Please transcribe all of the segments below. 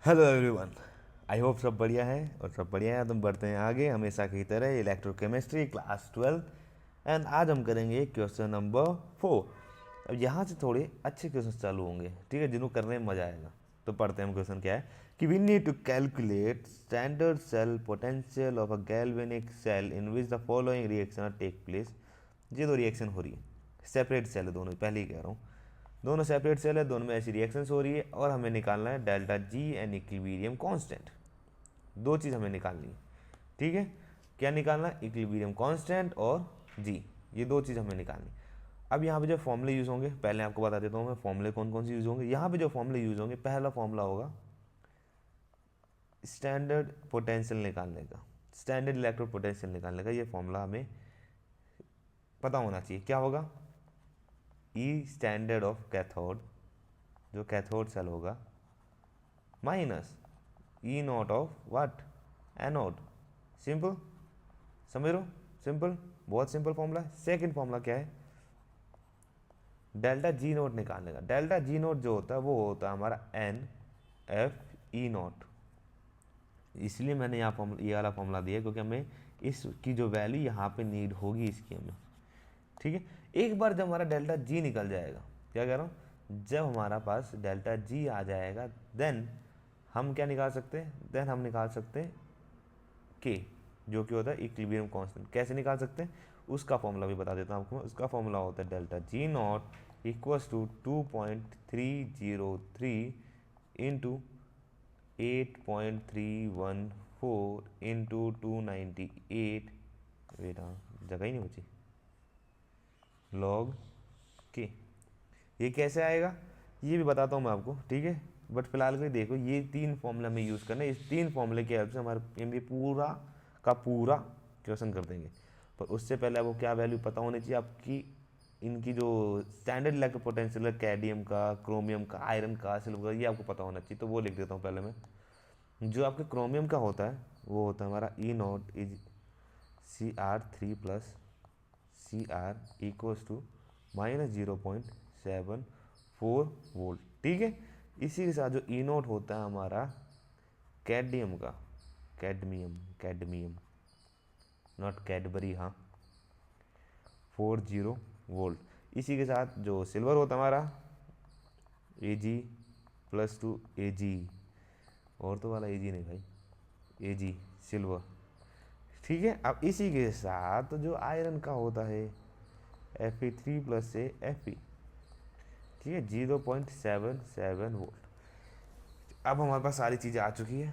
Hello everyone. I hope सब बढ़िया है और सब बढ़िया है। तुम बढ़ते हैं आगे हमेशा की तरह इलेक्ट्रोकेमिस्ट्री क्लास 12 एंड आज हम करेंगे क्वेश्चन नंबर 4। अब यहाँ से थोड़े अच्छे क्वेश्चन चालू होंगे, ठीक है, जिनको करने में मज़ा आएगा। तो पढ़ते हैं हम। क्वेश्चन क्या है कि we need to calculate standard cell potential of a galvanic cell in which the following reaction take place. ये दो रिएक्शन हो रही है, सेपरेट सेल है दोनों, पहले ही कह रहा हूँ, दोनों सेपरेट सेल है, दोनों में ऐसी रिएक्शंस हो रही है और हमें निकालना है delta ji and equilibrium constant. दो चीज़ हमें निकालनी है, ठीक है। क्या निकालना है? इक्विलिब्रियम कांस्टेंट और जी, ये दो चीज़ हमें निकालनी। अब यहाँ पे जो फॉर्मूले यूज़ होंगे, पहले आपको बता देता हूँ मैं फॉर्मूले कौन कौन से यूज़ होंगे। यहाँ पे जो फॉर्मूले यूज़ होंगे, पहला फॉर्मूला होगा स्टैंडर्ड पोटेंशियल निकालने का, स्टैंडर्ड इलेक्ट्रो पोटेंशियल निकालने का। ये फॉर्मूला हमें पता होना चाहिए। क्या होगा? ई स्टैंडर्ड ऑफ कैथोड, जो कैथोड सेल होगा, minus E not of what, anode. Simple, समझ रहे हो? सिंपल, बहुत सिंपल फॉर्मूला है। सेकंड फॉर्मूला क्या है? डेल्टा जी नोट निकालने का। डेल्टा जी नोट जो होता है वो होता है हमारा एन एफ ई नॉट। इसलिए मैंने यहाँ फॉर्मूला, ये वाला फॉर्मूला दिया क्योंकि हमें इसकी जो वैल्यू यहाँ पे नीड होगी इसकी हमें, ठीक है। एक बार जब हमारा डेल्टा जी निकल जाएगा, क्या कह रहा हूँ, जब हमारा पास डेल्टा जी आ जाएगा देन हम क्या निकाल सकते हैं? देन हम निकाल सकते हैं के, जो कि होता है इक्विलिब्रियम कांस्टेंट। कैसे निकाल सकते हैं उसका फॉर्मूला भी बता देता हूँ आपको। उसका फॉर्मूला होता है delta G naught equals to 2.303 into 8.314 into 298, wait हाँ जगह ही नहीं बची, लॉग के। ये कैसे आएगा ये भी बताता हूँ मैं आपको, ठीक है। बट फिलहाल के लिए देखो, ये तीन फॉर्मूला में यूज़ करना है। इस तीन फॉर्मूले की हेल्प से हमारे एम पूरा का पूरा क्वेश्चन कर देंगे। पर उससे पहले आपको क्या वैल्यू पता होनी चाहिए आपकी, इनकी जो स्टैंडर्ड इलेक्ट्रिक पोटेंशियल है, कैडमियम का, क्रोमियम का, आयरन का, सिल्वर का, ये आपको पता होना चाहिए। तो वो लिख देता हूँ पहले मैं। जो आपके क्रोमियम का होता है वो होता है हमारा E naught is Cr3 plus Cr equals to -0.74 volt, ठीक है। इसी के साथ जो ई नोट होता है हमारा कैडमियम का, कैडमियम कैडमियम नॉट कैडबरी, हाँ, 40 वोल्ट। इसी के साथ जो सिल्वर होता है हमारा Ag+2 Ag, और तो वाला Ag नहीं भाई, Ag सिल्वर, ठीक है। अब इसी के साथ जो आयरन का होता है Fe3 प्लस से Fe, ठीक है, 0.77 वोल्ट। अब हमारे पास सारी चीज़ें आ चुकी है,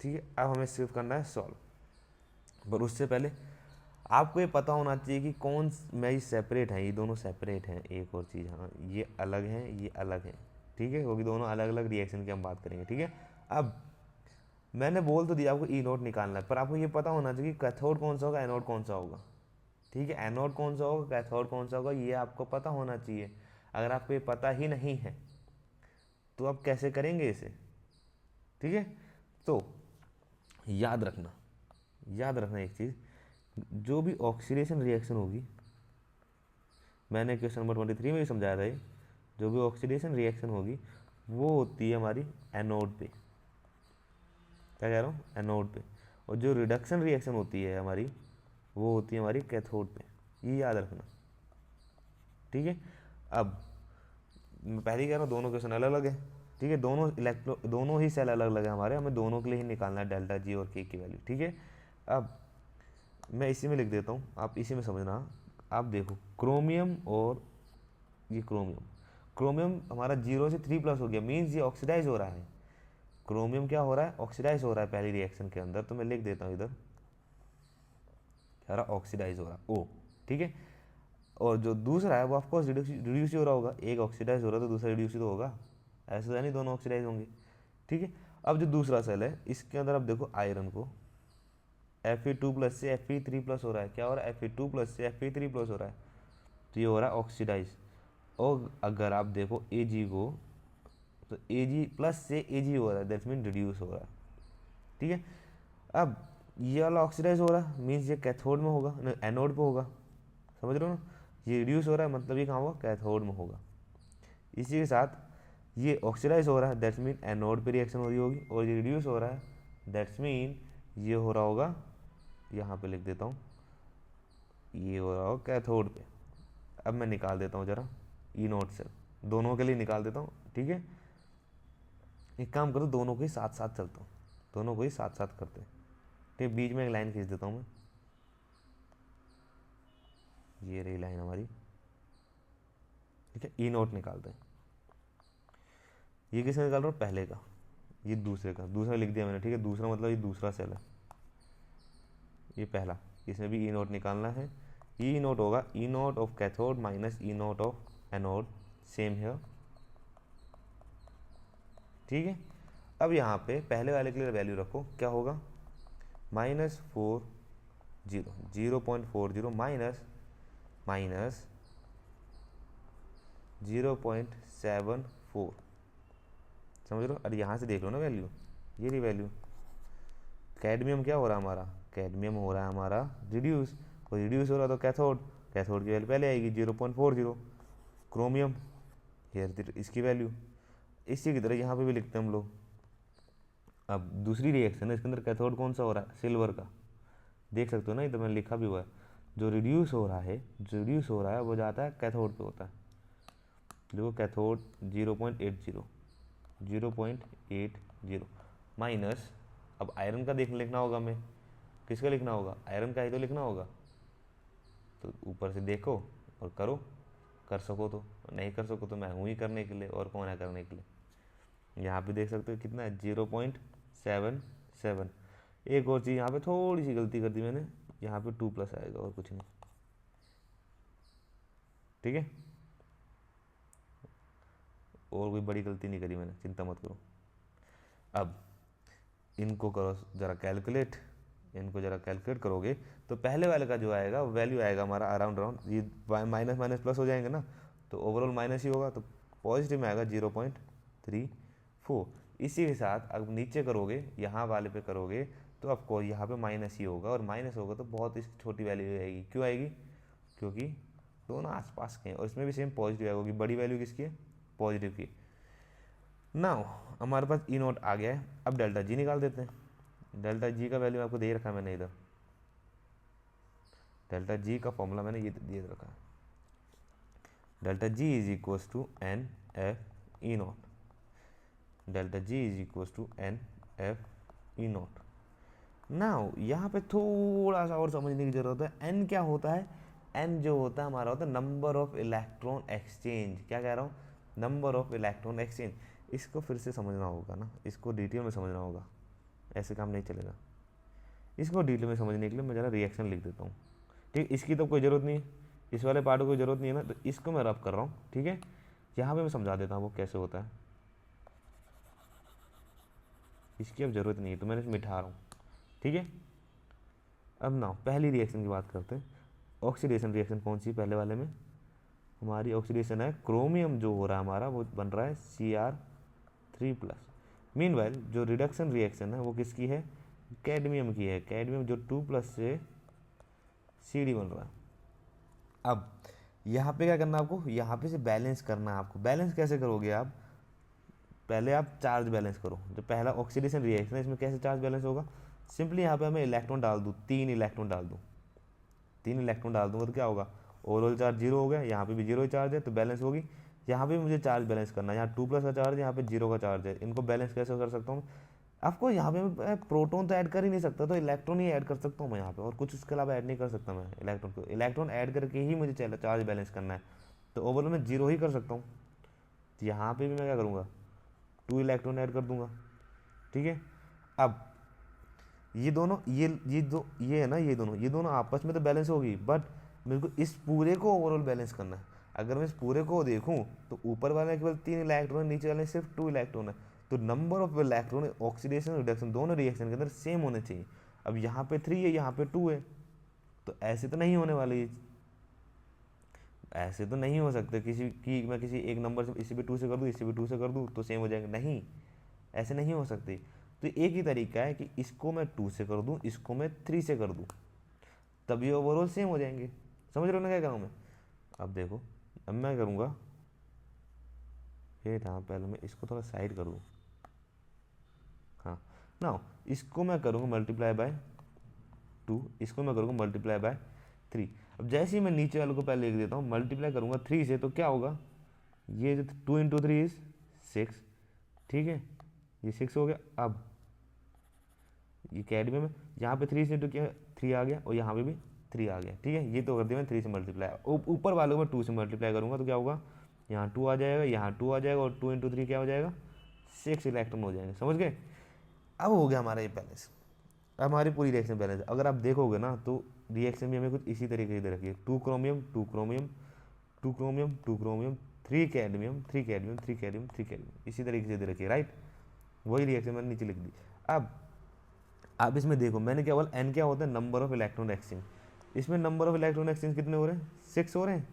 ठीक है। अब हमें सिर्फ करना है सॉल्व। पर उससे पहले आपको ये पता होना चाहिए कि कौन में ये सेपरेट हैं, ये दोनों सेपरेट हैं। एक और चीज़, हाँ, ये अलग हैं, ये अलग हैं, ठीक है, क्योंकि दोनों अलग अलग रिएक्शन की हम बात करेंगे, ठीक है। अब मैंने बोल तो दिया आपको ई नोट निकालना है, पर आपको ये पता होना चाहिए कि कैथोड कौन सा होगा, एनोड कौन सा होगा, ठीक है। एनोड कौन सा होगा, कैथोड कौन सा होगा, ये आपको पता होना चाहिए। अगर आपको ये पता ही नहीं है तो आप कैसे करेंगे इसे, ठीक है। तो याद रखना, याद रखना एक चीज़, जो भी ऑक्सीडेशन रिएक्शन होगी, मैंने क्वेश्चन नंबर 23 में भी समझाया था ये, जो भी ऑक्सीडेशन रिएक्शन होगी वो होती है हमारी एनोड पे। क्या कह रहा हूँ? एनोड पे। और जो रिडक्शन रिएक्शन होती है हमारी वो होती है हमारी कैथोड पे। ये याद रखना, ठीक है। अब मैं पहले ही कह रहा हूँ दोनों क्वेश्चन अलग अलग है, ठीक है। दोनों ही सेल अलग अलग है हमारे, हमें दोनों के लिए ही निकालना है डेल्टा जी और के की वैल्यू, ठीक है। अब मैं इसी में लिख देता हूँ, आप इसी में समझना। आप देखो क्रोमियम और ये क्रोमियम, क्रोमियम हमारा 0 से 3+ हो गया, मीन्स ये ऑक्सीडाइज हो रहा है। क्रोमियम क्या हो रहा है? ऑक्सीडाइज हो रहा है पहली रिएक्शन के अंदर। तो मैं लिख देता हूँ इधर, क्या रहा? ऑक्सीडाइज हो रहा है, ओ, ठीक है। और जो दूसरा है वो ऑफकोर्स रिड्यूस ही हो रहा होगा, एक ऑक्सीडाइज हो रहा है तो दूसरा रिड्यूस ही तो होगा, ऐसा तो नहीं दोनों ऑक्सीडाइज होंगे, ठीक है। अब जो दूसरा सेल है इसके अंदर आप देखो आयरन को Fe2 प्लस से Fe3 प्लस हो रहा है। क्या हो रहा है? Fe2 प्लस से Fe3 प्लस हो रहा है, तो ये हो रहा है ऑक्सीडाइज। और अगर आप देखो Ag को, तो Ag प्लस से Ag हो रहा है, दैट्स मीन रिड्यूस हो रहा है, ठीक है। अब ये वाला ऑक्सीडाइज हो रहा है, मीन्स ये कैथोड में होगा, एनोड पे होगा, समझ रहे हो ना। ये रिड्यूस हो रहा है मतलब ये कहाँ होगा? कैथोड में होगा। इसी के साथ ये ऑक्सीडाइज हो रहा है, दैट्स मीन एनोड पे रिएक्शन हो रही होगी, और ये रिड्यूस हो रहा है, दैट्स मीन ये हो रहा होगा, यहाँ पे लिख देता हूँ, ये हो रहा होगा कैथोड पे। अब मैं निकाल देता हूँ जरा ई नोट से, दोनों के लिए निकाल देता हूँ, ठीक है। एक काम करो, दोनों को ही साथ साथ चलता हूँ, दोनों को ही साथ साथ करते हैं, ठीक है। बीच में एक लाइन खींच देता हूँ मैं, ये रही लाइन हमारी, ठीक है। ई नोट निकालते हैं, ये किसका निकाल रहा हूँ, पहले का, ये दूसरे का, दूसरा लिख दिया मैंने, ठीक है। दूसरा मतलब ये दूसरा सेल है, ये पहला, इसमें भी ई नोट निकालना है। ई नोट होगा E naught of cathode minus E naught of anode, same है, ठीक है। अब यहाँ पे पहले वाले के लिए वैल्यू रखो, क्या होगा, -40 0.40 माइनस 0.74, समझ लो। अरे यहाँ से देख लो ना वैल्यू, ये रही वैल्यू। कैडमियम क्या हो रहा है हमारा, कैडमियम हो रहा है हमारा रिड्यूस, और रिड्यूस हो रहा तो कैथोड, कैथोड की वैल्यू पहले आएगी 0.40। क्रोमियम हेयर इसकी वैल्यू, इसी की तरह यहाँ पे भी लिखते हैं हम लोग। अब दूसरी रिएक्शन है, इसके अंदर कैथोड कौन सा हो रहा है, सिल्वर का, देख सकते हो ना, इधर मैंने लिखा भी हुआ है। जो रिड्यूस हो रहा है, जो रिड्यूस हो रहा है वो जाता है कैथोड पे होता है, देखो कैथोड 0.80 माइनस, अब आयरन का लिखना होगा हमें, किसका लिखना होगा, आयरन का ही तो लिखना होगा। तो ऊपर से देखो और करो, कर सको तो, नहीं कर सको तो मैं हूँ ही करने के लिए, और कौन है करने के लिए। यहाँ पे देख सकते हो कितना है, 0.77। एक और चीज़, यहाँ पे थोड़ी सी गलती कर दी मैंने, यहाँ पे 2+ आएगा और कुछ नहीं, ठीक है। और कोई बड़ी गलती नहीं करी मैंने, चिंता मत करो। अब इनको करो ज़रा कैलकुलेट, इनको ज़रा कैलकुलेट करोगे तो पहले वाले का जो आएगा वैल्यू आएगा हमारा अराउंड ये माइनस माइनस प्लस हो जाएंगे ना, तो ओवरऑल माइनस ही होगा, तो पॉजिटिव में आएगा 0.34। इसी के साथ अब नीचे करोगे, यहाँ वाले पे करोगे तो आपको यहाँ पे माइनस ही होगा, और माइनस होगा तो बहुत ही छोटी वैल्यू आएगी। क्यों आएगी, क्योंकि दोनों आसपास के हैं, और इसमें भी सेम पॉजिटिव आएगी। बड़ी वैल्यू किसकी है, पॉजिटिव की। नाउ हमारे पास ई नोट आ गया है, अब डेल्टा जी निकाल देते हैं। डेल्टा जी का वैल्यू आपको दे रखा है मैंने इधर, डेल्टा जी का फॉर्मूला मैंने ये दे रखा है, delta G is equals to n F E naught, delta G is equals to n F E naught. Now यहाँ पे थोड़ा सा और समझने की जरूरत है, एन क्या होता है, एन जो होता है हमारा होता है नंबर ऑफ इलेक्ट्रॉन एक्सचेंज। क्या कह रहा हूँ, नंबर ऑफ इलेक्ट्रॉन एक्सचेंज। इसको फिर से समझना होगा ना, इसको डिटेल में समझना होगा, ऐसे काम नहीं चलेगा। इसको डिटेल में समझने के लिए मैं ज़रा रिएक्शन लिख देता हूँ, ठीक। इसकी तो कोई ज़रूरत नहीं है, इस वाले पार्ट को कोई ज़रूरत नहीं है ना, तो इसको मैं रब कर रहा हूँ, ठीक है। यहाँ पे मैं समझा देता हूँ वो कैसे होता है, इसकी अब ज़रूरत नहीं है तो मैंने इसमें मिठा रहा हूँ, ठीक है। अब ना पहली रिएक्शन की बात करते हैं। ऑक्सीडेशन रिएक्शन कौन सी पहले वाले में, हमारी ऑक्सीडेशन है, क्रोमियम जो हो रहा है हमारा वो बन रहा है Cr3+। मीनवाइल जो रिडक्शन रिएक्शन है वो किसकी है, कैडमियम की है, कैडमियम जो 2+ से Cd बन रहा है। अब यहाँ पे क्या करना है आपको, यहाँ पे से बैलेंस करना है आपको। बैलेंस कैसे करोगे आप, पहले आप चार्ज बैलेंस करो। जो पहला ऑक्सीडेशन रिएक्शन है इसमें कैसे चार्ज बैलेंस होगा, सिंपली यहाँ पे हमें इलेक्ट्रॉन डाल दूँ, 3 इलेक्ट्रॉन डाल दूँ, 3 इलेक्ट्रॉन डाल दूँगा तो क्या होगा, ओवरऑल चार्ज 0 हो गया, यहाँ पे भी 0 चार्ज है तो बैलेंस होगी। यहाँ पे मुझे चार्ज बैलेंस करना है, यहाँ 2+ का चार्ज है, यहाँ पे 0 का चार्ज है, इनको बैलेंस कैसे कर सकता हूँ आपको, यहाँ पे मैं प्रोटॉन तो ऐड कर ही नहीं सकता, तो इलेक्ट्रॉन ही ऐड कर सकता हूँ मैं यहाँ पे, और कुछ इसके अलावा ऐड नहीं कर सकता मैं इलेक्ट्रॉन को। इलेक्ट्रॉन ऐड करके ही मुझे चार्ज बैलेंस करना है, तो ओवरऑल मैं 0 ही कर सकता हूँ। तो यहाँ पे भी मैं क्या करूँगा, 2 इलेक्ट्रॉन ऐड कर दूंगा, ठीक है। अब ये दोनों ये है ना, ये दोनों आपस में तो बैलेंस होगी, बट मेरे को इस पूरे को ओवरऑल बैलेंस करना है। अगर मैं इस पूरे को देखूं तो ऊपर वाले केवल 3 इलेक्ट्रॉन, नीचे वाले सिर्फ 2 इलेक्ट्रॉन है, तो number of electron oxidation reduction दोनों रिएक्शन के अंदर सेम होने चाहिए। अब यहाँ पे 3 है, यहाँ पे 2 है, तो ऐसे तो नहीं होने वाली, ऐसे तो नहीं हो सकते किसी की, मैं किसी एक नंबर से इसी पे 2 से कर दूँ, इसी पे 2 से कर दूँ तो सेम हो जाएंगे, नहीं, ऐसे नहीं हो सकती। तो एक ही तरीका है कि इसको मैं 2 से कर दूं, इसको मैं 3 से कर दूं, तब ये ओवरऑल सेम हो जाएंगे। समझ रहे हो ना क्या करूँ मैं, अब देखो, अब मैं करूँगा वेट हाँ, पहले मैं इसको थोड़ा साइड करूँ। हाँ ना, इसको मैं करूँगा मल्टीप्लाई बाय 2, इसको मैं करूँगा मल्टीप्लाई बाय 3। अब जैसे ही मैं नीचे वाले को पहले लिख देता हूँ, मल्टीप्लाई करूँगा 3 से, तो क्या होगा, ये जो 2 इंटू 3 इज 6, ठीक है, ये 6 हो गया। अब ये कैड में यहाँ पे 3 से इंटू किया 3 आ गया, और यहाँ पे भी 3 आ गया, ठीक है। ये तो कर दिया मैं 3 से मल्टीप्लाई। ऊपर वालों को मैं 2 से मल्टीप्लाई करूँगा तो क्या होगा, यहाँ 2 आ जाएगा, यहाँ 2 आ जाएगा, और 2 इंटू 3 क्या हो जाएगा, 6 इलेक्ट्रॉन हो जाएंगे। समझ गए। अब हो गया हमारा ये बैलेंस, अब हमारी पूरी रिएक्शन बैलेंस। अगर आप देखोगे ना तो रिएक्शन भी हमें कुछ इसी तरीके से दे रखी है, 2 chromium 2 chromium 2 chromium 2 chromium 3 cadmium 3 cadmium 3 cadmium 3 cadmium, इसी तरीके से दे रखी है, राइट। वही रिएक्शन मैंने नीचे लिख दी। अब आप इसमें देखो, मैंने क्या बोला, एन क्या होता है, नंबर ऑफ इलेक्ट्रॉन एक्सचेंज। इसमें नंबर ऑफ इलेक्ट्रॉन एक्सचेंज कितने हो रहे हैं, 6 हो रहे हैं,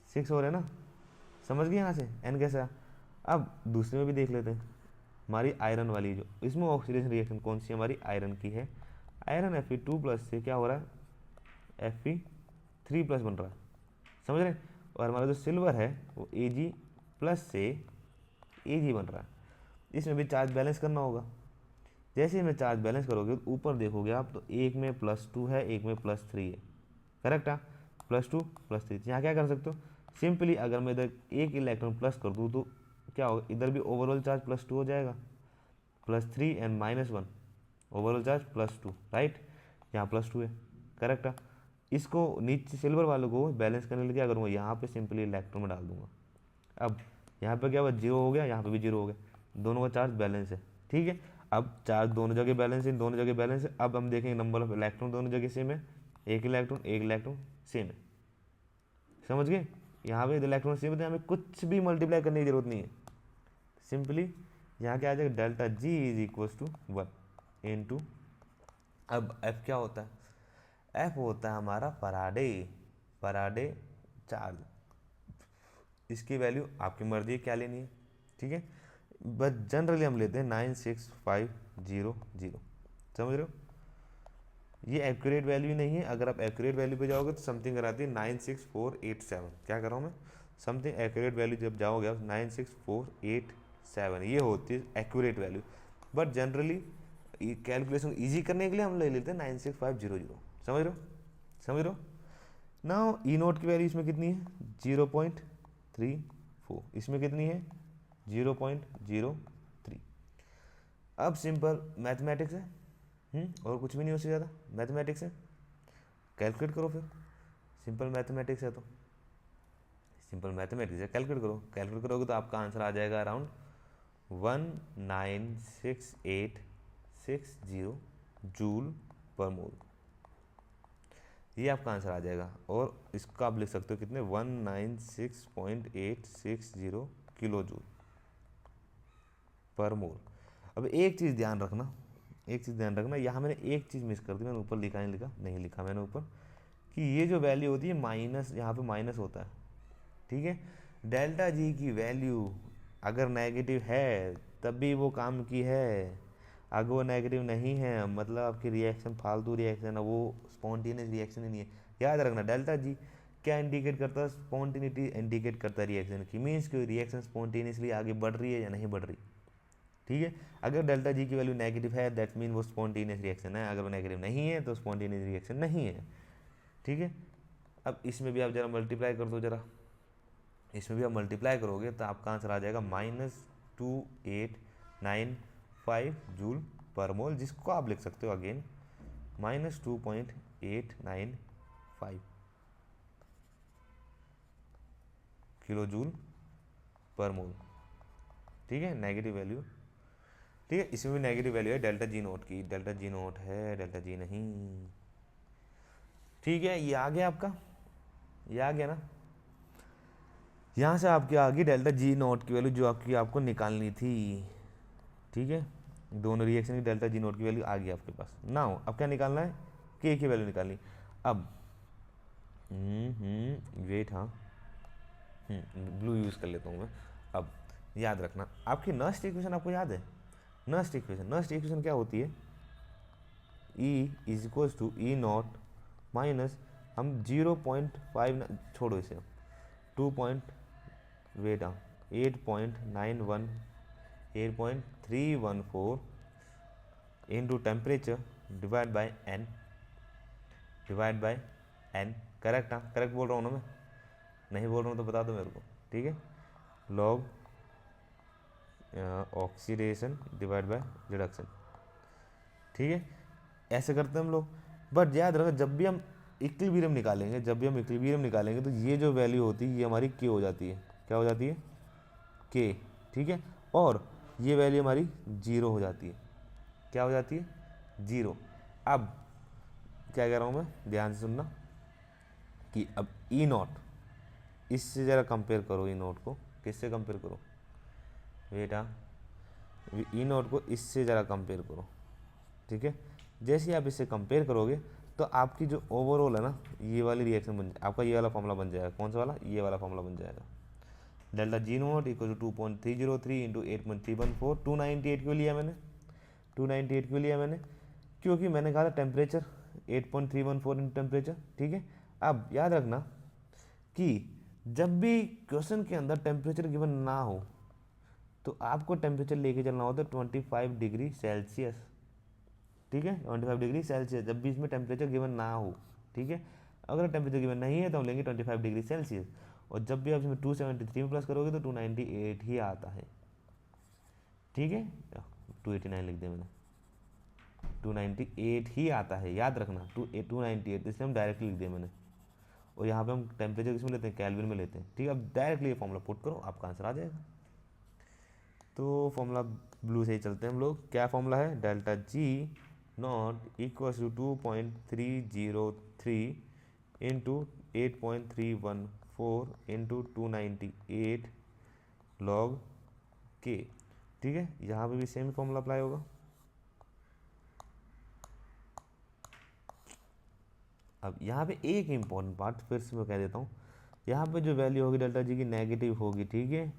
6 हो रहे हैं ना। समझ गए यहाँ से एन कैसा है। अब दूसरे में भी देख लेते हैं, हमारी आयरन वाली, जो इसमें ऑक्सीडेशन रिएक्शन कौन सी हमारी आयरन की है। आयरन Fe2+ से क्या हो रहा है, Fe3+ बन रहा है, समझ रहे हैं। और हमारा जो सिल्वर है वो Ag+ से Ag बन रहा है। इसमें भी चार्ज बैलेंस करना होगा। जैसे ही मैं चार्ज बैलेंस करोगे तो ऊपर देखोगे आप तो एक में +2 है, एक में +3 है, करेक्ट है, +2 +3। यहाँ क्या कर सकते हो, सिंपली अगर मैं इधर एक इलेक्ट्रॉन प्लस कर दूँ तो क्या होगा, इधर भी ओवरऑल चार्ज +2 हो जाएगा, +3 एंड -1, ओवरऑल चार्ज +2, राइट। यहाँ +2 है, करेक्ट है। इसको नीचे सिल्वर वालों को बैलेंस करने के लिए क्या करूँगा, यहाँ पे सिंपली इलेक्ट्रॉन में डाल दूंगा। अब यहाँ पे क्या हुआ, 0 हो गया, यहाँ पे भी 0 हो गया, दोनों का चार्ज बैलेंस है, ठीक है। अब चार्ज दोनों जगह बैलेंस है, दोनों जगह बैलेंस है। अब हम देखेंगे नंबर ऑफ इलेक्ट्रॉन दोनों जगह सेम है, एक इलेक्ट्रॉन सेम है, समझ गए। यहाँ पे इलेक्ट्रॉन सेम है तो हमें कुछ भी मल्टीप्लाई करने की जरूरत नहीं है, सिंपली यहाँ क्या आ जाएगा, delta G is equals to 1 into. अब एफ क्या होता है, एफ होता है हमारा फराडे चार्ज। इसकी वैल्यू आपकी मर्जी है क्या लेनी है, ठीक है। बस जनरली हम लेते हैं 96500, समझ रहे हो। ये एक्यूरेट वैल्यू नहीं है, अगर आप एक्यूरेट वैल्यू पे जाओगे तो समथिंग कराती है 96487। क्या कर रहा हूँ मैं, समथिंग एक्यूरेट वैल्यू जब जाओगे आप 96487, ये होती है accurate value. But generally calculation easy करने के लिए हम ले लेते हैं 96500, समझ रहे हो, समझ रहे हो ना। ई नोट की वैल्यू इसमें कितनी है, 0.34, इसमें कितनी है 0.03। अब सिंपल मैथमेटिक्स है, और कुछ भी नहीं, उससे ज़्यादा मैथमेटिक्स है, कैलकुलेट करो फिर। सिंपल मैथमेटिक्स है तो सिंपल मैथमेटिक्स है, कैलकुलेट करो। कैलकुलेट करोगे तो आपका आंसर आ जाएगा अराउंड 196860 जूल पर मोल, ये आपका आंसर आ जाएगा। और इसका आप लिख सकते हो कितने, 196.860 किलो जूल पर मोल। अब एक चीज़ ध्यान रखना, यहाँ मैंने एक चीज़ मिस कर दी, मैंने ऊपर लिखा नहीं लिखा मैंने ऊपर, कि ये जो वैल्यू होती है माइनस, यहाँ पे माइनस होता है, ठीक है। डेल्टा जी की वैल्यू अगर नेगेटिव है तब भी वो काम की है, अगर वो नेगेटिव नहीं है मतलब आपकी रिएक्शन फालतू रिएक्शन है, वो स्पॉन्टेनियस रिएक्शन ही नहीं है। याद रखना, डेल्टा जी क्या इंडिकेट करता है, स्पॉन्टेनिटी इंडिकेट करता है रिएक्शन की, मीन्स कि रिएक्शन स्पॉन्टेनियसली आगे बढ़ रही है या नहीं बढ़ रही, ठीक है। अगर डेल्टा जी की वैल्यू नेगेटिव है दैट मीन वो स्पॉन्टेनियस रिएक्शन है, अगर वो नेगेटिव नहीं है तो स्पॉन्टेनियस रिएक्शन नहीं है, ठीक है। अब इसमें भी आप जरा मल्टीप्लाई कर दो, जरा इसमें भी आप मल्टीप्लाई करोगे तो आपका आंसर आ जाएगा -2895 जूल पर मोल, जिसको आप लिख सकते हो अगेन -2895 किलो जूल पर मोल, ठीक है, नेगेटिव वैल्यू, ठीक है। इसमें भी नेगेटिव वैल्यू है डेल्टा जी नोट की, डेल्टा जी नोट है, डेल्टा जी नहीं, ठीक है। ये आ गया आपका, ये आ गया ना। यहाँ से आपकी आ गई डेल्टा जी नोट की वैल्यू जो आपको निकालनी थी, ठीक है। दोनों रिएक्शन की डेल्टा जी नोट की वैल्यू आ गई आपके पास ना। हो अब क्या निकालना है, के की वैल्यू निकालनी। अब वेट, हाँ ब्लू यूज़ कर लेता हूँ मैं। अब याद रखना, आपकी नस्ट इक्वेशन आपको याद है, नस्ट इक्वेशन क्या होती है, E is equals to E naught minus, हम 0.5 छोड़ो इसे, 2 पॉइंट वेट, हाँ 8.314 into temperature divide by n. Correct, हाँ करेक्ट बोल रहा हूँ ना मैं, नहीं बोल रहा हूँ तो बता दो मेरे को, ठीक है। Log oxidation divide by reduction, ठीक है, ऐसे करते हैं हम लोग। बट याद रखो जब भी हम इक्विलिब्रियम निकालेंगे तो ये जो वैल्यू होती है ये हमारी के हो जाती है, क्या हो जाती है, के, ठीक है। और ये वैल्यू हमारी जीरो हो जाती है, क्या हो जाती है, जीरो। अब क्या कह रहा हूँ मैं, ध्यान से सुनना कि अब ई नॉट, इससे ज़रा कंपेयर करो ई नॉट को, किससे कंपेयर करो बेटा, ई नॉट को इससे ज़रा कंपेयर करो, ठीक है। जैसे ही आप इससे कंपेयर करोगे तो आपकी जो ओवरऑल है ना ये वाली रिएक्शन बन जाए, आपका ये वाला फॉर्मूला बन जाएगा, कौन सा वाला, ये वाला फॉर्मूला बन जाएगा। Delta G naught equal to 2.303 into 8.314, 298 क्यों लिया मैंने, 298 क्यों लिया मैंने, क्योंकि मैंने कहा था टेम्परेचर 8.314 इंटू टेम्परेचर, ठीक है। अब याद रखना कि जब भी क्वेश्चन के अंदर टेम्परेचर गिवन ना हो तो आपको टेम्परेचर लेके चलना होता है 25 डिग्री सेल्सियस, ठीक है, 25 डिग्री सेल्सियस, जब भी इसमें टेम्परेचर गिवन ना हो, ठीक है। अगर टेम्परेचर गिवन नहीं है तो हम लेंगे 25 डिग्री सेल्सियस, और जब भी आप इसमें 273 में प्लस करोगे तो 298 ही आता है, ठीक है। 289 लिख दिया मैंने, 298 ही आता है, याद रखना 298, इसलिए हम डायरेक्टली लिख दिया मैंने। और यहाँ पे हम टेम्परेचर किसमें लेते हैं, केल्विन में लेते हैं, ठीक है। अब डायरेक्टली ये फॉर्मूला पुट करो, आपका आंसर आ जाएगा। तो फॉर्मूला ब्लू से ही चलते हैं हम लोग, क्या फॉर्मूला है, delta G naught equal to 2.303 into 8.314 into 298 log K, ठीक है। यहाँ पे भी सेम फॉर्मूला अप्लाई होगा। अब यहाँ पे एक इम्पॉर्टेंट पार्ट फिर से मैं कह देता हूँ, यहाँ पे जो वैल्यू होगी डेल्टा जी की नेगेटिव होगी, ठीक है,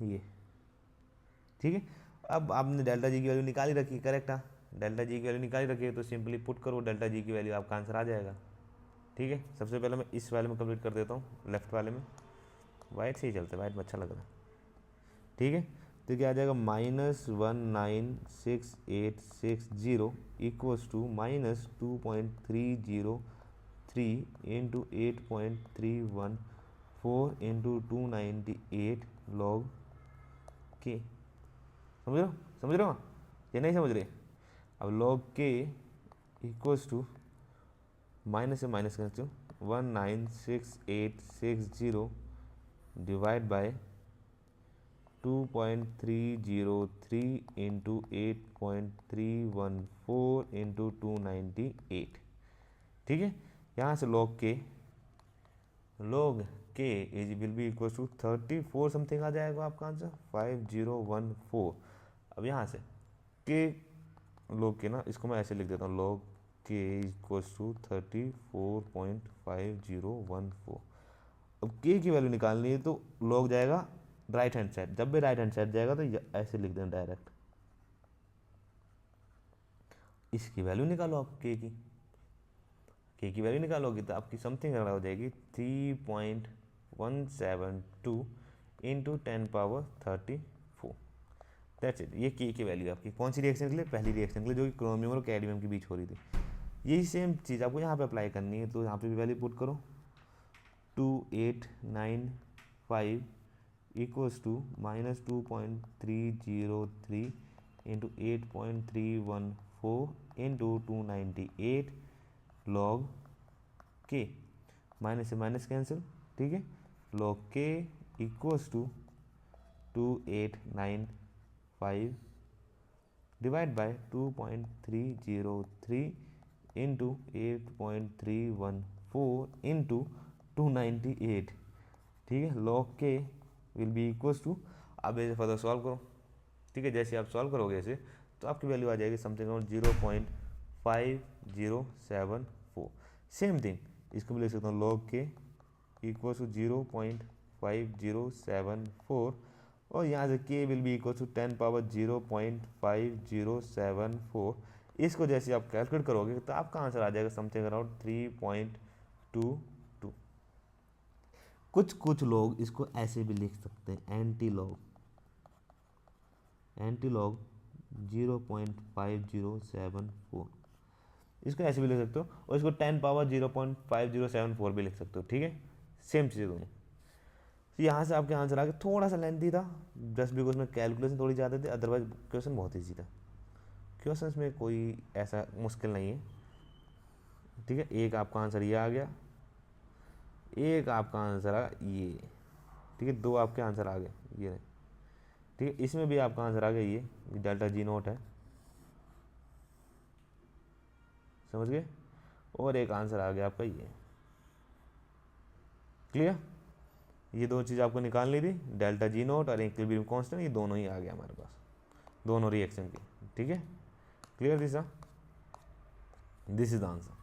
ये, ठीक है। अब आपने डेल्टा जी की वैल्यू निकाली रखी, करेक्ट है, डेल्टा जी की वैल्यू निकाली रखी है तो सिंपली पुट करो डेल्टा जी की वैल्यू, आपका आंसर आ जाएगा, ठीक है। सबसे पहले मैं इस वाले में कंप्लीट कर देता हूँ, लेफ्ट वाले में, वाइट से ही चलते, वाइट में अच्छा लग रहा है, ठीक है। तो क्या आ जाएगा, -196,860 equals to -2.303 into 8.314 into 298 log K, समझ रहे हो या नहीं समझ रहे। अब log K equals to minus से माइनस कर 196,860 डिवाइड बाय 2.303 इंटू 8.314 इंटू 298, ठीक है। यहाँ से log K is will be equal to 34 something आ जाएगा आपका आंसर, 5014। अब यहाँ से के लॉग के ना, इसको मैं ऐसे लिख देता हूँ, लॉग के इक्वल टू 34.5014। अब के की वैल्यू निकालनी है तो लॉग जाएगा राइट हैंड साइड, जब भी राइट हैंड साइड जाएगा तो ऐसे लिख देना डायरेक्ट, इसकी वैल्यू निकालो आप के की वैल्यू निकालोगे तो आपकी समथिंग हो जाएगी 3.172 इंटू 10⁻34, दैट्स इट। ये के की वैल्यू आपकी कौन सी रिएक्शन के लिए, पहली रिएक्शन के लिए जो कि क्रोमियम और कैडमियम के बीच हो रही थी। यही सेम चीज़ आपको यहाँ पे अप्लाई करनी है, तो यहाँ पे भी वैल्यू पुट करो, 2895 equals to -2.303 into 8.314 into 298 log K, minus से माइनस कैंसिल, ठीक है। Log K equals to 2895 divide by 2.303 into 8.314 into 298, ठीक है। लॉग के विल बी इक्वल्स टू, अब ऐसे फर्दर सॉल्व करो, ठीक है। जैसे आप सॉल्व करोगे ऐसे तो आपकी वैल्यू आ जाएगी समथिंग अराउंड 0.5074। सेम थिंग इसको भी लिख सकता हूँ, लॉग के इक्वल्स टू 0.5074, और यहाँ से के विल बी इक्वल टू 10⁻0.5074। इसको जैसे आप कैलकुलेट करोगे तो आपका आंसर आ जाएगा समथिंग अराउंड 3.22। कुछ लोग इसको ऐसे भी लिख सकते हैं, एंटी लॉग 0.5074, इसको ऐसे भी लिख सकते हो, और इसको 10 पावर 0.5074 भी लिख सकते हो, ठीक है, सेम चीज़ दोनों। तो यहाँ से आपके आंसर आ गया, थोड़ा सा लेंथी था जस्ट बिकॉज में कैलकुलेशन थोड़ी ज़्यादा थी, अदरवाइज क्वेश्चन बहुत ईजी था। क्वेश्चंस में कोई ऐसा मुश्किल नहीं है, ठीक है। एक आपका आंसर ये आ गया, एक आपका आंसर आ ये, ठीक है, दो आपके आंसर आ गए ये, ठीक है। इसमें भी आपका आंसर आ गया ये डेल्टा जी नोट है, समझ गए, और एक आंसर आ गया आपका ये, क्लियर। ये दो चीज़ आपको निकालनी थी, डेल्टा जी नोट और इक्विलिब्रियम कांस्टेंट, ये दोनों ही आ गया हमारे पास, दोनों रिएक्शन की, ठीक है, clear this is the answer.